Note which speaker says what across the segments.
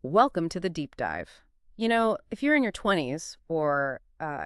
Speaker 1: Welcome to the deep dive. If you're in your 20s or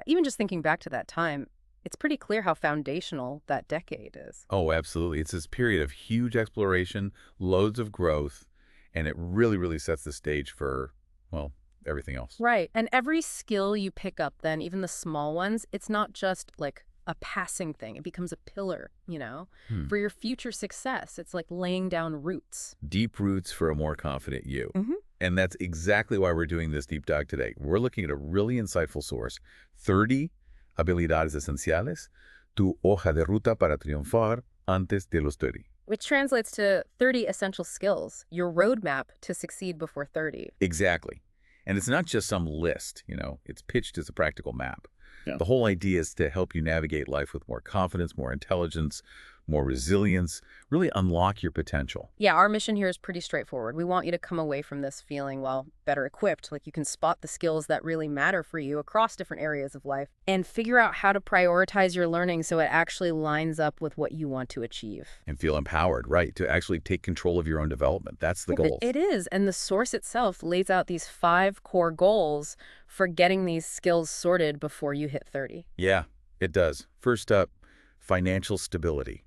Speaker 1: even just thinking back to that time, it's pretty clear how foundational that decade is.
Speaker 2: Oh, absolutely. It's this period of huge exploration, loads of growth, and it really, really sets the stage for, well, everything else.
Speaker 1: Right. And every skill you pick up then, even the small ones, it's not just like a passing thing. It becomes a pillar,
Speaker 2: Hmm.
Speaker 1: for your future success. It's like laying down roots.
Speaker 2: Deep roots for a more confident you.
Speaker 1: Hmm.
Speaker 2: And that's exactly why we're doing this deep dive today. We're looking at a really insightful source, 30 habilidades esenciales, tu hoja de ruta para triunfar antes de los 30.
Speaker 1: Which translates to 30 essential skills, your roadmap to succeed before 30.
Speaker 2: Exactly. And it's not just some list, it's pitched as a practical map.
Speaker 3: Yeah.
Speaker 2: The whole idea is to help you navigate life with more confidence, more intelligence, more resilience, really unlock your potential.
Speaker 1: Yeah, our mission here is pretty straightforward. We want you to come away from this feeling, well, better equipped, like you can spot the skills that really matter for you across different areas of life and figure out how to prioritize your learning so it actually lines up with what you want to achieve.
Speaker 2: And feel empowered, right, to actually take control of your own development. That's the goal.
Speaker 1: It is, and the source itself lays out these 5 core goals for getting these skills sorted before you hit 30.
Speaker 2: Yeah, it does. First up, financial stability.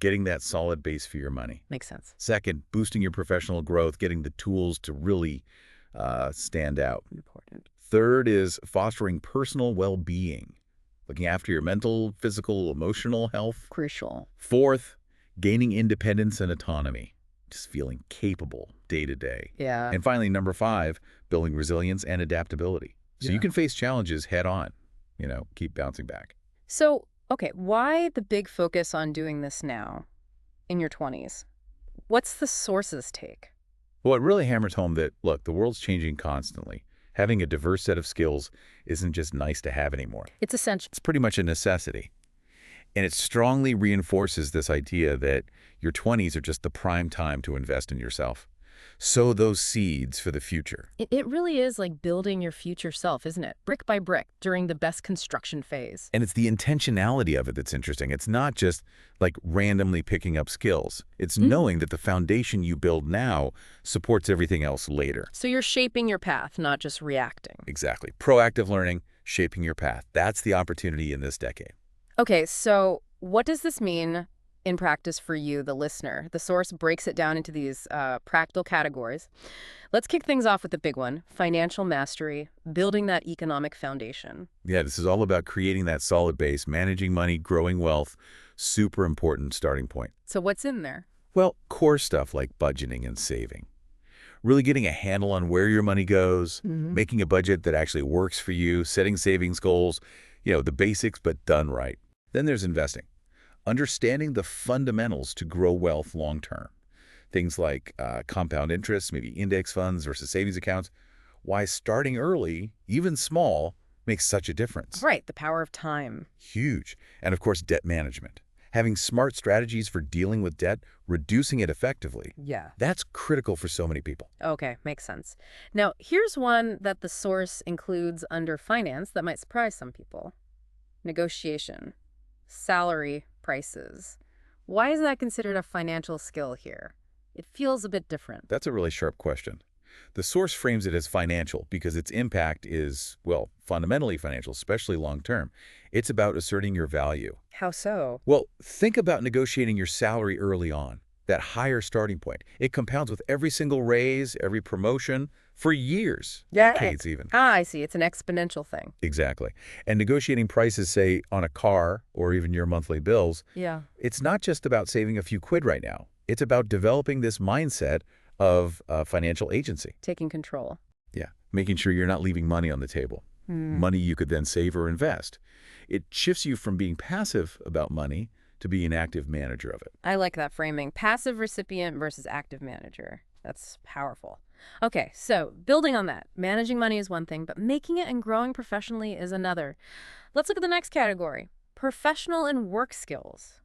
Speaker 2: Getting that solid base for your money.
Speaker 1: Makes sense.
Speaker 2: Second, boosting your professional growth, getting the tools to really stand out.
Speaker 1: Important.
Speaker 2: Third is fostering personal well-being, looking after your mental, physical, emotional health.
Speaker 1: Crucial.
Speaker 2: Fourth, gaining independence and autonomy, just feeling capable day to day.
Speaker 1: Yeah.
Speaker 2: And finally, number 5, building resilience and adaptability. So you can face challenges head on, keep bouncing back.
Speaker 1: So, okay, why the big focus on doing this now, in your 20s? What's the source's take?
Speaker 2: Well, it really hammers home that, look, the world's changing constantly. Having a diverse set of skills isn't just nice to have anymore.
Speaker 1: It's essential.
Speaker 2: It's pretty much a necessity. And it strongly reinforces this idea that your 20s are just the prime time to invest in yourself. Sow those seeds for the future.
Speaker 1: It really is like building your future self, isn't it? Brick by brick during the best construction phase.
Speaker 2: And it's the intentionality of it that's interesting. It's not just like randomly picking up skills. It's knowing that the foundation you build now supports everything else later.
Speaker 1: So you're shaping your path, not just reacting.
Speaker 2: Exactly. Proactive learning, shaping your path. That's the opportunity in this decade.
Speaker 1: Okay, so what does this mean in practice for you, the listener? The source breaks it down into these practical categories. Let's kick things off with the big one, financial mastery, building that economic foundation.
Speaker 2: Yeah, this is all about creating that solid base, managing money, growing wealth. Super important starting point.
Speaker 1: So what's in there?
Speaker 2: Well, core stuff like budgeting and saving. Really getting a handle on where your money goes, making a budget that actually works for you, setting savings goals, the basics, but done right. Then there's investing. Understanding the fundamentals to grow wealth long-term. Things like compound interest, maybe index funds versus savings accounts. Why starting early, even small, makes such a difference.
Speaker 1: Right, the power of time.
Speaker 2: Huge. And of course, debt management. Having smart strategies for dealing with debt, reducing it effectively.
Speaker 1: Yeah.
Speaker 2: That's critical for so many people.
Speaker 1: Okay, makes sense. Now, here's one that the source includes under finance that might surprise some people. Negotiation. Salary prices. Why is that considered a financial skill here? It feels a bit different.
Speaker 2: That's a really sharp question. The source frames it as financial because its impact is, well, fundamentally financial, especially long-term. It's about asserting your value.
Speaker 1: How so?
Speaker 2: Well, think about negotiating your salary early on, that higher starting point. It compounds with every single raise, every promotion, for years, decades even.
Speaker 1: I see. It's an exponential thing.
Speaker 2: Exactly. And negotiating prices, say, on a car or even your monthly bills,
Speaker 1: Yeah.
Speaker 2: it's not just about saving a few quid right now. It's about developing this mindset of financial agency.
Speaker 1: Taking control.
Speaker 2: Yeah, making sure you're not leaving money on the table. Money you could then save or invest. It shifts you from being passive about money to be an active manager of it.
Speaker 1: I like that framing. Passive recipient versus active manager. That's powerful. Okay, so building on that, managing money is one thing, but making it and growing professionally is another. Let's look at the next category, professional and work skills.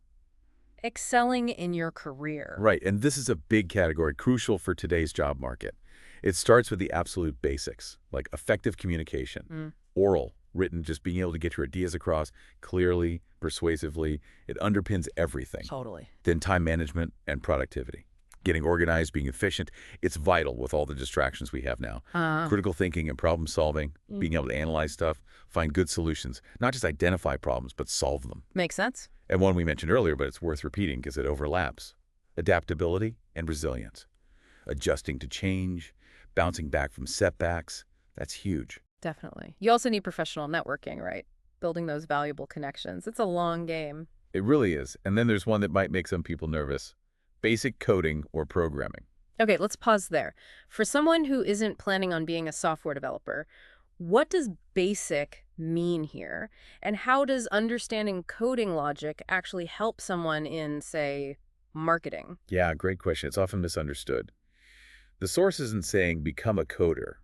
Speaker 1: Excelling in your career.
Speaker 2: Right, and this is a big category, crucial for today's job market. It starts with the absolute basics, like effective communication, oral, written, just being able to get your ideas across clearly, persuasively. It underpins everything.
Speaker 1: Totally.
Speaker 2: Then time management and productivity. Getting organized, being efficient, it's vital with all the distractions we have now. Critical thinking and problem solving, being able to analyze stuff, find good solutions, not just identify problems, but solve them.
Speaker 1: Makes sense.
Speaker 2: And one we mentioned earlier, but it's worth repeating because it overlaps. Adaptability and resilience. Adjusting to change, bouncing back from setbacks, that's huge.
Speaker 1: Definitely. You also need professional networking, right? Building those valuable connections. It's a long game.
Speaker 2: It really is. And then there's one that might make some people nervous. Basic coding or programming.
Speaker 1: Okay, let's pause there. For someone who isn't planning on being a software developer, what does basic mean here? And how does understanding coding logic actually help someone in, say, marketing?
Speaker 2: Yeah, great question. It's often misunderstood. The source isn't saying become a coder.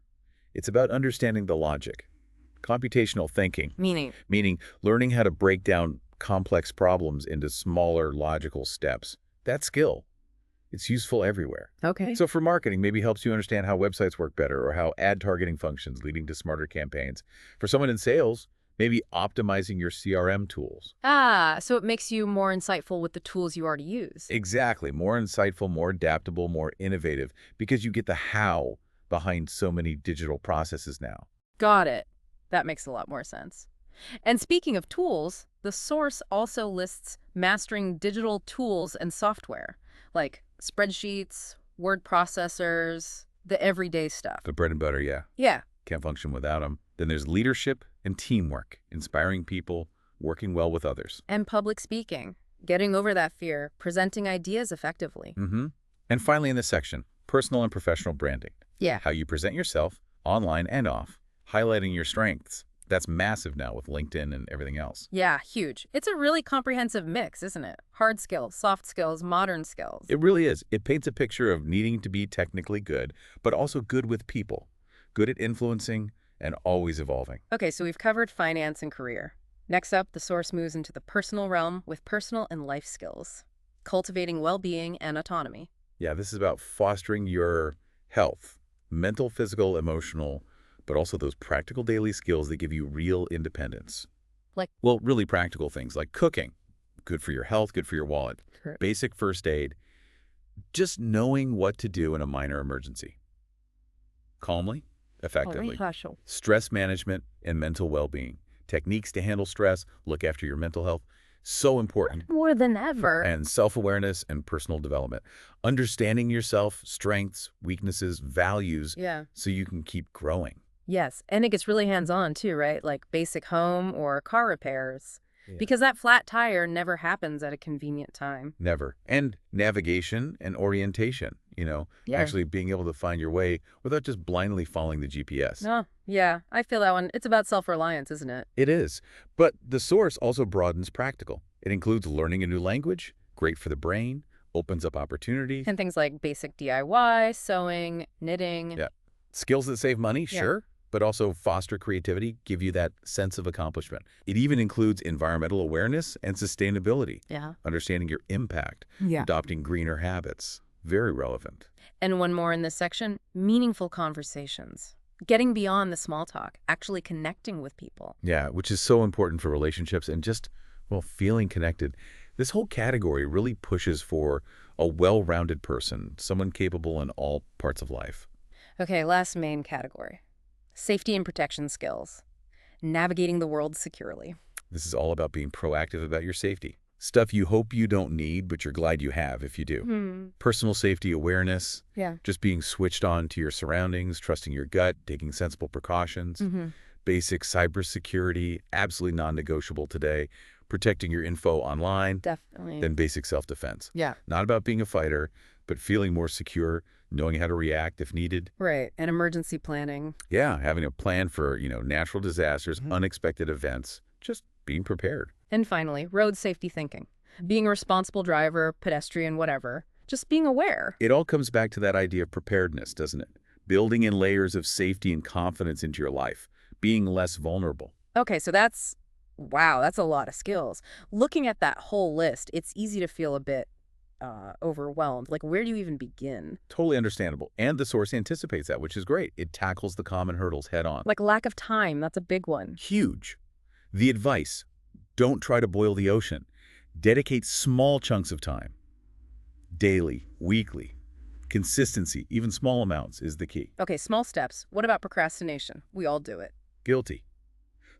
Speaker 2: It's about understanding the logic. Computational thinking, meaning learning how to break down complex problems into smaller logical steps. That skill, it's useful everywhere.
Speaker 1: Okay.
Speaker 2: So for marketing, maybe helps you understand how websites work better or how ad targeting functions, leading to smarter campaigns. For someone in sales, maybe optimizing your CRM tools.
Speaker 1: So it makes you more insightful with the tools you already use.
Speaker 2: Exactly. More insightful, more adaptable, more innovative, because you get the how behind so many digital processes now.
Speaker 1: Got it. That makes a lot more sense. And speaking of tools, the source also lists mastering digital tools and software, like spreadsheets, word processors, the everyday stuff.
Speaker 2: The bread and butter, yeah.
Speaker 1: Yeah.
Speaker 2: Can't function without them. Then there's leadership and teamwork, inspiring people, working well with others.
Speaker 1: And public speaking, getting over that fear, presenting ideas effectively.
Speaker 2: And finally in this section, personal and professional branding.
Speaker 1: Yeah.
Speaker 2: How you present yourself, online and off, highlighting your strengths. That's massive now with LinkedIn and everything else.
Speaker 1: Yeah, huge. It's a really comprehensive mix, isn't it? Hard skills, soft skills, modern skills.
Speaker 2: It really is. It paints a picture of needing to be technically good, but also good with people, good at influencing, and always evolving.
Speaker 1: Okay, so we've covered finance and career. Next up, the source moves into the personal realm with personal and life skills, cultivating well-being and autonomy.
Speaker 2: Yeah, this is about fostering your health, mental, physical, emotional, but also those practical daily skills that give you real independence.
Speaker 1: Like?
Speaker 2: Well, really practical things like cooking. Good for your health, good for your wallet.
Speaker 1: Correct.
Speaker 2: Basic first aid. Just knowing what to do in a minor emergency. Calmly, effectively. Stress management and mental well-being. Techniques to handle stress, look after your mental health. So important.
Speaker 1: More than ever.
Speaker 2: And self-awareness and personal development. Understanding yourself, strengths, weaknesses, values, so you can keep growing.
Speaker 1: Yes, and it gets really hands-on too, right? Like basic home or car repairs. Because that flat tire never happens at a convenient time.
Speaker 2: Never. And navigation and orientation, actually being able to find your way without just blindly following the GPS.
Speaker 1: Oh, yeah, I feel that one. It's about self-reliance, isn't it?
Speaker 2: It is. But the source also broadens practical. It includes learning a new language, great for the brain, opens up opportunity.
Speaker 1: And things like basic DIY, sewing, knitting.
Speaker 2: Yeah. Skills that save money, sure, but also foster creativity, give you that sense of accomplishment. It even includes environmental awareness and sustainability. Understanding your impact, adopting greener habits. Very relevant.
Speaker 1: And one more in this section, meaningful conversations. Getting beyond the small talk, actually connecting with people.
Speaker 2: Yeah, which is so important for relationships and just, feeling connected. This whole category really pushes for a well-rounded person, someone capable in all parts of life.
Speaker 1: Okay, last main category. Safety and protection skills. Navigating the world securely.
Speaker 2: This is all about being proactive about your safety. Stuff you hope you don't need, but you're glad you have if you do. Personal safety awareness. Just being switched on to your surroundings, trusting your gut, taking sensible precautions. Basic cybersecurity, absolutely non-negotiable today. Protecting your info online.
Speaker 1: Definitely.
Speaker 2: Then basic self-defense. Not about being a fighter, but feeling more secure, knowing how to react if needed.
Speaker 1: Right, and emergency planning.
Speaker 2: Yeah, having a plan for, natural disasters, unexpected events, just being prepared.
Speaker 1: And finally, road safety thinking. Being a responsible driver, pedestrian, whatever. Just being aware.
Speaker 2: It all comes back to that idea of preparedness, doesn't it? Building in layers of safety and confidence into your life. Being less vulnerable.
Speaker 1: Okay, so that's a lot of skills. Looking at that whole list, it's easy to feel a bit overwhelmed. Like, where do you even begin?
Speaker 2: Totally understandable. And the source anticipates that, which is great. It tackles the common hurdles head on.
Speaker 1: Like lack of time, that's a big one.
Speaker 2: Huge. The advice, don't try to boil the ocean. Dedicate small chunks of time, daily, weekly, Consistency, even small amounts, is the key.
Speaker 1: Okay, small steps. What about procrastination? We all do it.
Speaker 2: Guilty.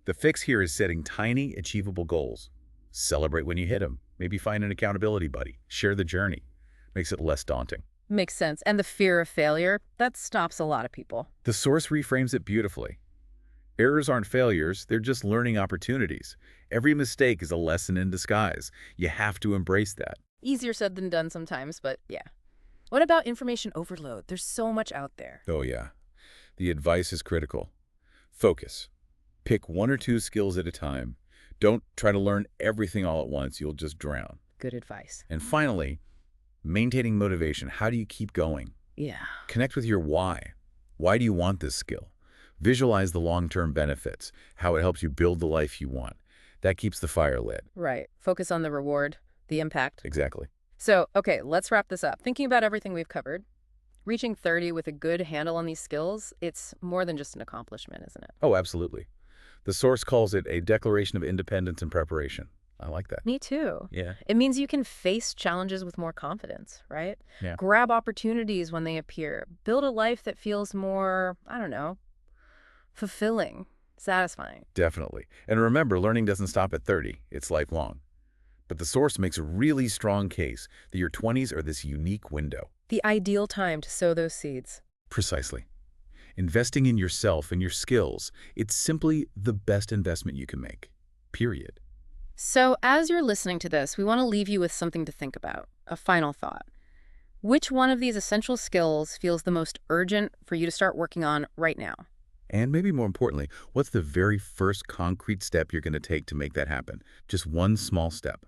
Speaker 2: The fix here is setting tiny, achievable goals. Celebrate when you hit them. Maybe find an accountability buddy. Share the journey. Makes it less daunting.
Speaker 1: Makes sense. And the fear of failure, that stops a lot of people.
Speaker 2: The source reframes it beautifully. Errors aren't failures, they're just learning opportunities. Every mistake is a lesson in disguise. You have to embrace that.
Speaker 1: Easier said than done sometimes, but yeah. What about information overload? There's so much out there.
Speaker 2: Oh yeah. The advice is critical. Focus. Pick 1 or 2 skills at a time. Don't try to learn everything all at once. You'll just drown.
Speaker 1: Good advice.
Speaker 2: And finally, maintaining motivation. How do you keep going?
Speaker 1: Yeah.
Speaker 2: Connect with your why. Why do you want this skill? Visualize the long-term benefits, how it helps you build the life you want. That keeps the fire lit.
Speaker 1: Right. Focus on the reward, the impact.
Speaker 2: Exactly.
Speaker 1: So, okay, let's wrap this up. Thinking about everything we've covered, reaching 30 with a good handle on these skills, it's more than just an accomplishment, isn't it?
Speaker 2: Oh, absolutely. The source calls it a declaration of independence and preparation. I like that.
Speaker 1: Me too.
Speaker 2: Yeah.
Speaker 1: It means you can face challenges with more confidence, right?
Speaker 2: Yeah.
Speaker 1: Grab opportunities when they appear. Build a life that feels more, I don't know, fulfilling, satisfying.
Speaker 2: Definitely. And remember, learning doesn't stop at 30. It's lifelong. But the source makes a really strong case that your 20s are this unique window.
Speaker 1: The ideal time to sow those seeds.
Speaker 2: Precisely. Investing in yourself and your skills, it's simply the best investment you can make. Period.
Speaker 1: So as you're listening to this, we want to leave you with something to think about, a final thought. Which one of these essential skills feels the most urgent for you to start working on right now?
Speaker 2: And maybe more importantly, what's the very first concrete step you're going to take to make that happen? Just one small step.